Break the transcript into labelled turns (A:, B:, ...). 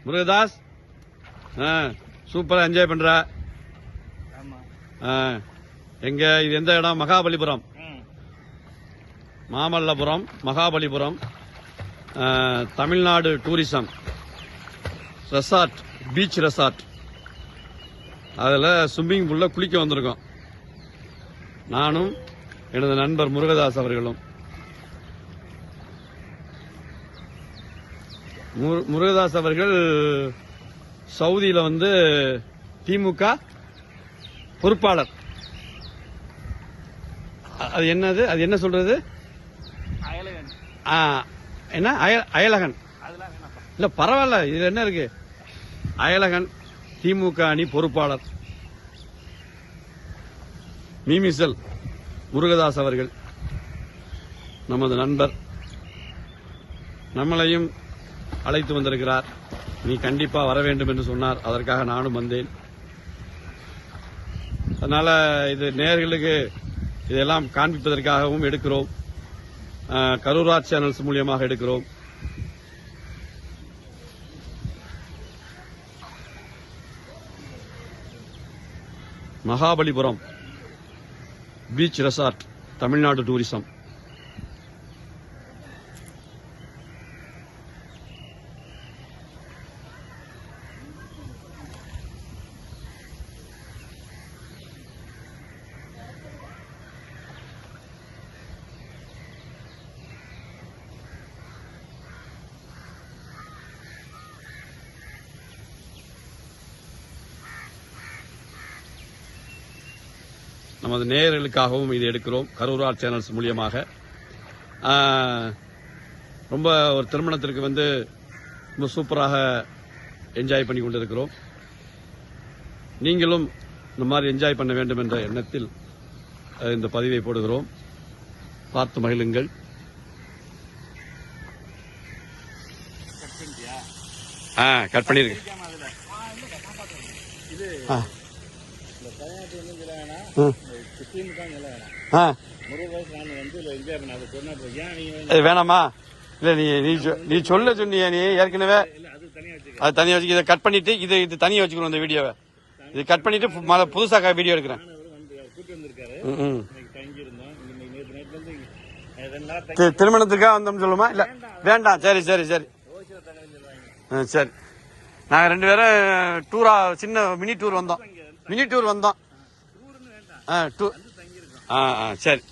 A: முருகதாஸ் சூப்பரா என்ஜாய் பண்ற. எங்க இது எந்த இடம்? Mahabalipuram, Mamallapuram, Mahabalipuram, Tamil Nadu tourism resort, beach resort. அதுல ஸ்விம்மிங் பூல்ல குளிக்க வந்திருக்கோம். நானும் எனது நண்பர் முருகதாஸ் அவர்களும். முருகதாஸ் அவர்கள் சவுதியில திமுக பொறுப்பாளர். அது என்னது? அது என்ன சொல்றது? என்ன அயலகன்? இல்ல பரவாயில்ல, இதுல என்ன இருக்கு? அயலகன் திமுக அணி பொறுப்பாளர் மீமிசல் முருகதாஸ் அவர்கள் நமது நண்பர். நம்மளையும் அழைத்து வந்திருக்கிறார். நீ கண்டிப்பா வர வேண்டும் என்று சொன்னார். அதற்காக நானும் வந்தேன். அதனால இது நேயர்களுக்கு இதெல்லாம் காண்பிப்பதற்காகவும் எடுக்கிறோம். கரூரா சேனல்ஸ் மூலியமாக எடுக்கிறோம். Mahabalipuram beach resort, Tamil Nadu tourism. நமது நேயர்களுக்காகவும் இது எடுக்கிறோம் கரூரா சேனல்ஸ் மூலியமாக. ரொம்ப ஒரு திருமணத்திற்கு ரொம்ப சூப்பராக என்ஜாய் பண்ணி கொண்டிருக்கிறோம். நீங்களும் இந்த மாதிரி என்ஜாய் பண்ண வேண்டும் என்ற எண்ணத்தில் இந்த பதிவை போடுகிறோம். பார்த்து மகிழுங்கள். கட் பண்ணிருக்கேன். வேணாமா? இல்ல நீ சொல்ல சொன்னிய, நீ ஏற்கனவே அது தனியா வச்சு இதை கட் பண்ணிட்டு இது தனியா வச்சுக்கணும். இந்த வீடியோவை இது கட் பண்ணிட்டு புதுசா வீடியோ எடுக்கிறேன். திருமணத்துக்காக வந்தோம் சொல்லுமா? இல்ல வேண்டாம். சரி சரி சரி சரி. நாங்க 2 பேரும் டூரா சின்ன மினி டூர் வந்தோம். சரி